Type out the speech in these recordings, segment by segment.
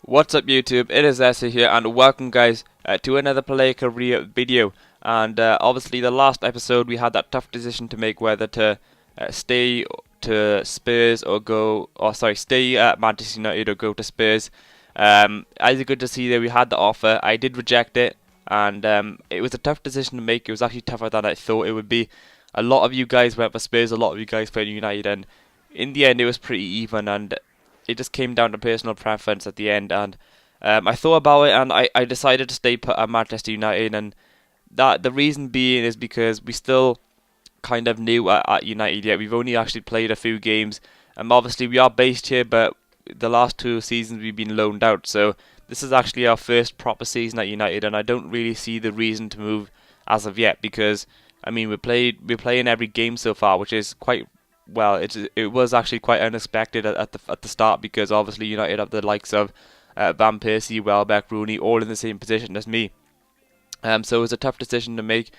What's up YouTube, it is Essa here and welcome guys to another player career video. And obviously the last episode we had that tough decision to make whether to stay to Spurs or stay at Manchester United or go to Spurs. As you good to see there, we had the offer. I did reject it, and it was a tough decision to make. It was actually tougher than I thought it would be. A lot of you guys went for Spurs, a lot of you guys played United, and in the end it was pretty even, and it just came down to personal preference at the end. And I thought about it, and I decided to stay put at Manchester United, and that the reason being is because we still kind of new at United yet. We've only actually played a few games, and obviously we are based here, but the last 2 seasons we've been loaned out, so this is actually our first proper season at United, and I don't really see the reason to move as of yet, because I mean we're playing every game so far, which is quite well. It was actually quite unexpected at the start, because obviously United have the likes of Van Persie, Welbeck, Rooney, all in the same position as me. So it was a tough decision to make.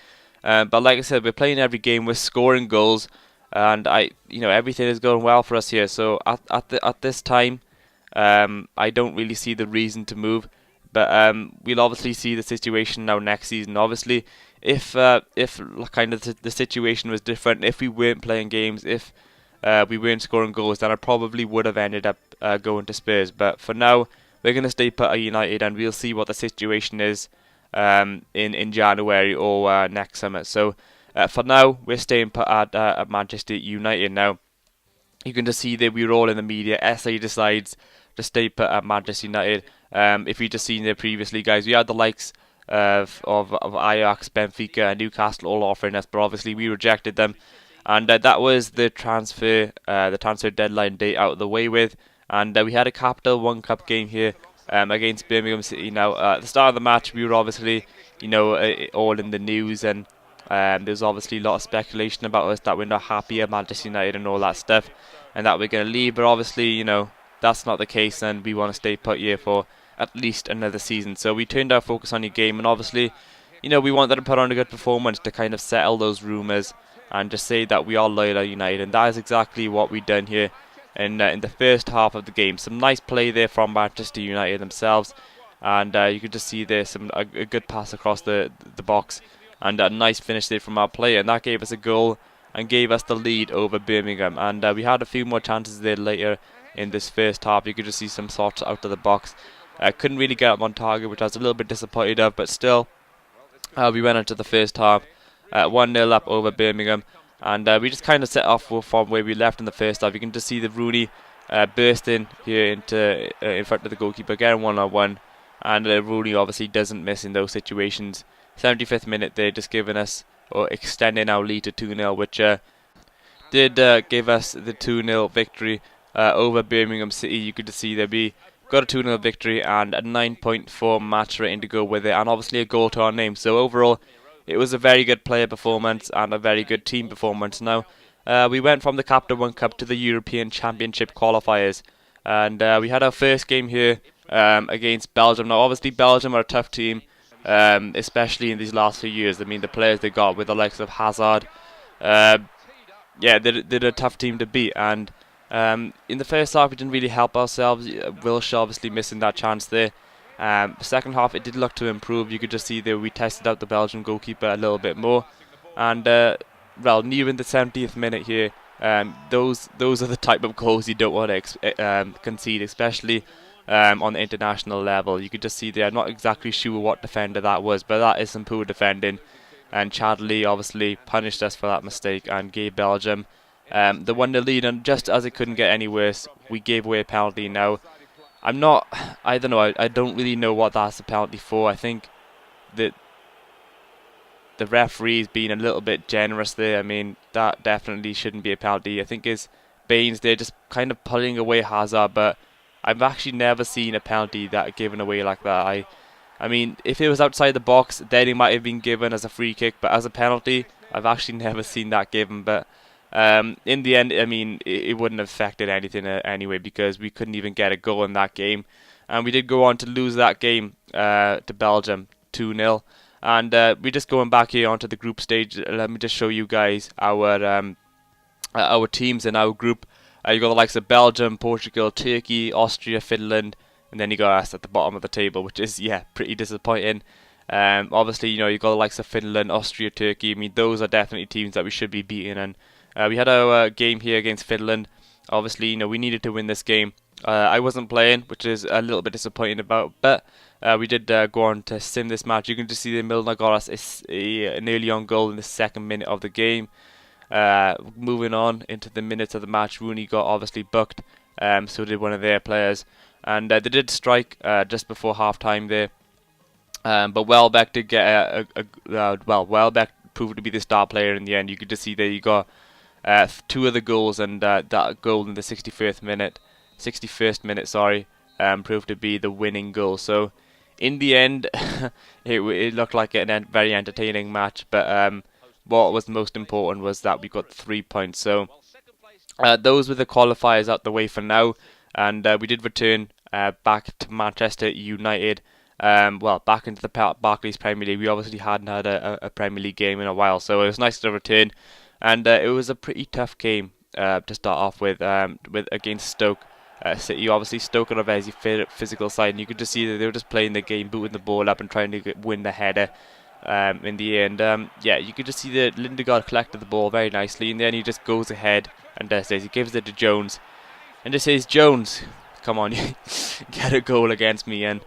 But like I said, we're playing every game, we're scoring goals, and everything is going well for us here. So at this time, I don't really see the reason to move. But we'll obviously see the situation now next season. Obviously, if kind of the situation was different, if we weren't playing games, if we weren't scoring goals, then I probably would have ended up going to Spurs. But for now, we're going to stay put at United, and we'll see what the situation is in January or next summer. So for now, we're staying put at Manchester United. Now, you can just see that we were all in the media. SA decides to stay put at Manchester United. If you just seen there previously, guys, we had the likes of Ajax, Benfica, and Newcastle all offering us, but obviously we rejected them, and that was the transfer deadline date out of the way with. And we had a Capital One Cup game here against Birmingham City. Now, at the start of the match, we were obviously, all in the news, and there's obviously a lot of speculation about us that we're not happy at Manchester United and all that stuff, and that we're going to leave. But obviously, that's not the case, and we want to stay put here for at least another season. So we turned our focus on your game, and obviously, we wanted to put on a good performance to kind of settle those rumours and just say that we are loyal at United, and that is exactly what we've done here in the first half of the game. Some nice play there from Manchester United themselves, and you could just see there a good pass across the box, and a nice finish there from our player, and that gave us a goal and gave us the lead over Birmingham. And we had a few more chances there later in this first half. You could just see some shots out of the box. Couldn't really get them on target, which I was a little bit disappointed of, but still, we went into the first half 1-0 up over Birmingham, and we just kind of set off from where we left in the first half. You can just see the Rooney burst in here in front of the goalkeeper, getting 1-on-1, and Rooney obviously doesn't miss in those situations. 75th minute, they're just giving us, or extending our lead to 2-0, which did give us the 2-0 victory over Birmingham City. You could just see that we got a 2-0 victory and a 9.4 match rating to go with it, and obviously a goal to our name. So overall, it was a very good player performance and a very good team performance. Now, we went from the Capital One Cup to the European Championship qualifiers, and we had our first game here against Belgium. Now, obviously, Belgium are a tough team, especially in these last few years. I mean, the players they got with the likes of Hazard, they're a tough team to beat. And in the first half, we didn't really help ourselves. Wilshere obviously missing that chance there. Second half, it did look to improve. You could just see that we tested out the Belgian goalkeeper a little bit more. And, near in the 70th minute here, those are the type of goals you don't want to concede, especially on the international level. You could just see there, I'm not exactly sure what defender that was, but that is some poor defending. And Chadley obviously punished us for that mistake and gave Belgium the 1-0 lead, and just as it couldn't get any worse, we gave away a penalty. Now, I don't know, I don't really know what that's a penalty for. I think that the referee's being a little bit generous there. I mean, that definitely shouldn't be a penalty. I think it's Baines there just kind of pulling away Hazard, but I've actually never seen a penalty that given away like that. I mean, if it was outside the box, then it might have been given as a free kick, but as a penalty, I've actually never seen that given. But in the end, I mean, it wouldn't have affected anything anyway, because we couldn't even get a goal in that game. And we did go on to lose that game to Belgium 2-0. And we're just going back here onto the group stage. Let me just show you guys our teams in our group. You got the likes of Belgium, Portugal, Turkey, Austria, Finland, and then you got us at the bottom of the table, which is, yeah, pretty disappointing. Obviously, you got the likes of Finland, Austria, Turkey. I mean, those are definitely teams that we should be beating, and we had our game here against Finland. Obviously, we needed to win this game. I wasn't playing, which is a little bit disappointing about, but we did go on to sim this match. You can just see that Milner got us an early on goal in the second minute of the game. Moving on into the minutes of the match, Rooney got obviously booked, so did one of their players, and they did strike just before half time there. But Welbeck did get Welbeck proved to be the star player in the end. You could just see that he got two of the goals, and that goal in the 61st minute, sorry, proved to be the winning goal. So in the end, it looked like a very entertaining match. But what was most important was that we got 3 points. So those were the qualifiers out the way for now, and we did return back to Manchester United. Back into the Barclays Premier League. We obviously hadn't had a Premier League game in a while, so it was nice to return. And it was a pretty tough game to start off with against Stoke City. Obviously, Stoke are a very physical side, and you could just see that they were just playing the game, booting the ball up and trying to win the header in the end. You could just see that Lindegaard collected the ball very nicely, and then he just goes ahead and he gives it to Jones, and just says, "Jones, come on, get a goal against me." And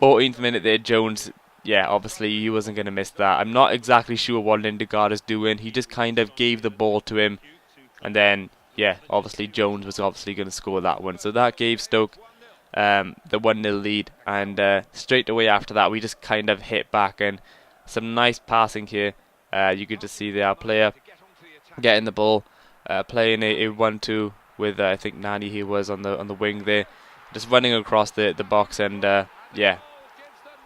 14th minute there, Jones, obviously he wasn't going to miss that. I'm not exactly sure what Lindegaard is doing. He just kind of gave the ball to him, and then, obviously Jones was obviously going to score that one. So that gave Stoke the 1-0 lead, and straight away after that we just kind of hit back, and some nice passing here. You could just see our player getting the ball, playing a 1-2 with, I think Nani he was on the wing there, just running across the box, and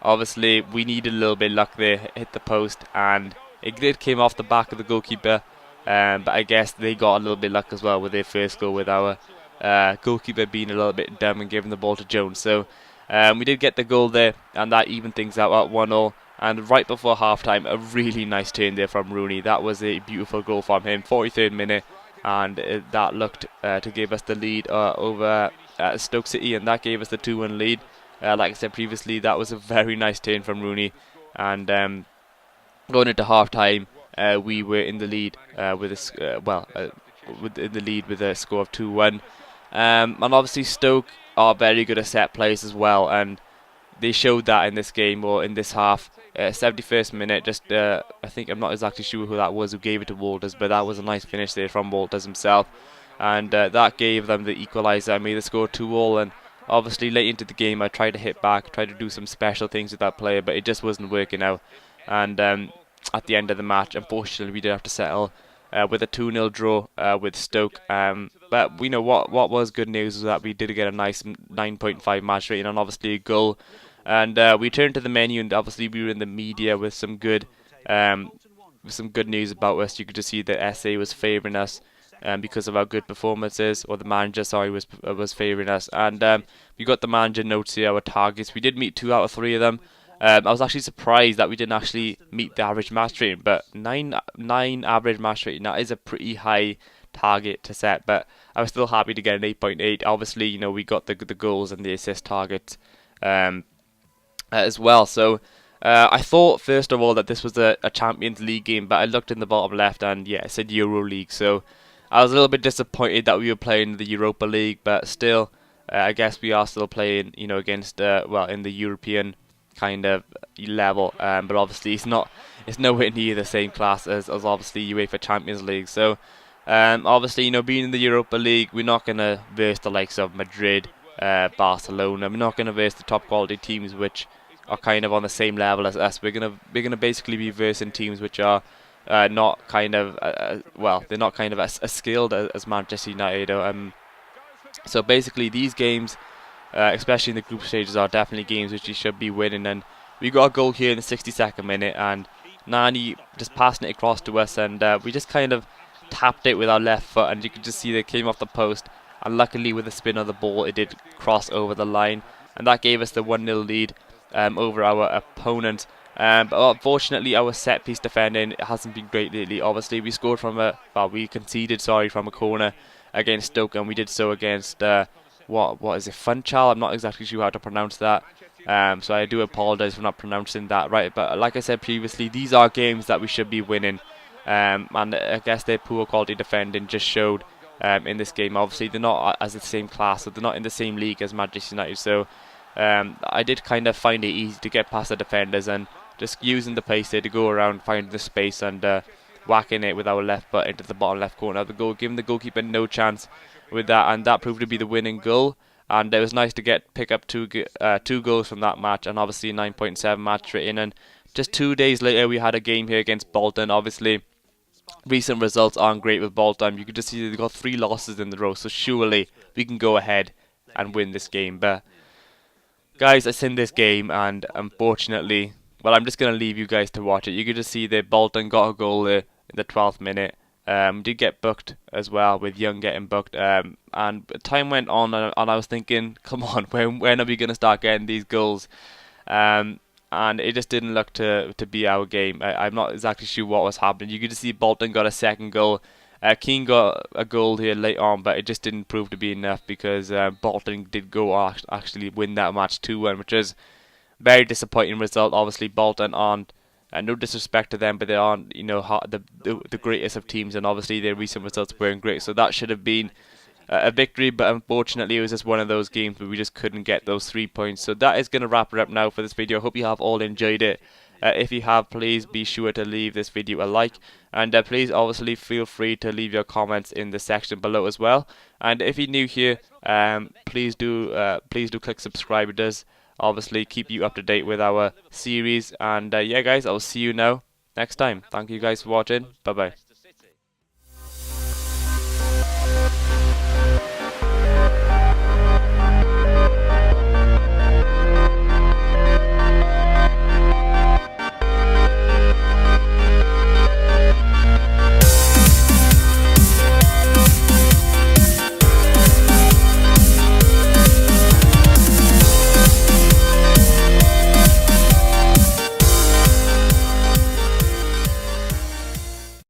obviously we needed a little bit of luck there, hit the post, and it came off the back of the goalkeeper, but I guess they got a little bit of luck as well with their first goal, with our goalkeeper being a little bit dumb and giving the ball to Jones. So we did get the goal there, and that evened things out at 1-1, and right before half time, a really nice turn there from Rooney. That was a beautiful goal from him, 43rd minute, and that looked to give us the lead over Stoke City, and that gave us the 2-1 lead. Like I said previously, that was a very nice turn from Rooney, and going into half time, we were in the lead with a score of 2-1. And obviously Stoke are very good at set plays as well, and they showed that in this game, or in this half. 71st minute, I think, I'm not exactly sure who that was who gave it to Walters, but that was a nice finish there from Walters himself, and that gave them the equaliser. I made the score 2-2, and obviously late into the game I tried to hit back, tried to do some special things with that player, but it just wasn't working out. And at the end of the match, unfortunately, we did have to settle with a 2-0 draw with Stoke. But we know what was good news was that we did get a nice 9.5 match rating, and obviously a goal. And we turned to the menu, and obviously we were in the media with some good news about us. You could just see that SA was favouring us because of our good performances, or the manager, was favouring us. And we got the manager notes here, our targets. We did meet 2 out of 3 of them. I was actually surprised that we didn't actually meet the average match rating, but 9 average match rating, that is a pretty high target to set, but I was still happy to get an 8.8. Obviously, we got the goals and the assist targets as well. So I thought first of all that this was a Champions League game, but I looked in the bottom left and it said Euro League, so I was a little bit disappointed that we were playing the Europa League, but still I guess we are still playing against in the European kind of level, but obviously it's nowhere near the same class as obviously UEFA Champions League. So obviously being in the Europa League, we're not going to verse the likes of Madrid, Barcelona. We're not going to verse the top quality teams which are kind of on the same level as us. We're gonna basically be versing teams which are not kind of they're not kind of as skilled as Manchester United. So basically these games, especially in the group stages, are definitely games which you should be winning. And we got a goal here in the 62nd minute, and Nani just passing it across to us, and we just kind of tapped it with our left foot, and you could just see that it came off the post, and luckily with the spin of the ball it did cross over the line, and that gave us the 1-0 lead over our opponent. But unfortunately our set piece defending hasn't been great lately. Obviously we scored we conceded from a corner against Stoke, and we did so against what is it, Funchal? I'm not exactly sure how to pronounce that. So I do apologize for not pronouncing that right. But like I said previously, these are games that we should be winning. And I guess their poor quality defending just showed in this game. Obviously, they're not as the same class, so they're not in the same league as Manchester United. So I did kind of find it easy to get past the defenders and just using the pace there to go around, finding the space and whacking it with our left foot into the bottom left corner of the goal, giving the goalkeeper no chance with that, and that proved to be the winning goal. And it was nice to pick up two goals from that match, and obviously a 9.7 match rating. And just 2 days later, we had a game here against Bolton. Obviously, recent results aren't great with Bolton. You could just see they've got 3 losses in a row, so surely we can go ahead and win this game. But guys, it's in this game, and unfortunately, well, I'm just going to leave you guys to watch it. You could just see that Bolton got a goal there in the 12th minute. Did get booked as well, with Young getting booked. And time went on, and I was thinking, come on, when are we going to start getting these goals? And it just didn't look to be our game. I'm not exactly sure what was happening. You could just see Bolton got a second goal. Keane got a goal here late on, but it just didn't prove to be enough because Bolton did go actually win that match 2-1, which is very disappointing result. Obviously, Bolton aren't, no disrespect to them, but they aren't, the greatest of teams, and obviously their recent results weren't great. So that should have been a victory, but unfortunately it was just one of those games where we just couldn't get those 3 points. So that is going to wrap it up now for this video. I hope you have all enjoyed it. If you have, please be sure to leave this video a like, and please obviously feel free to leave your comments in the section below as well. And if you're new here, please do click subscribe. It does obviously keep you up to date with our series. And yeah guys, I'll see you now next time. Thank you guys for watching. Bye bye.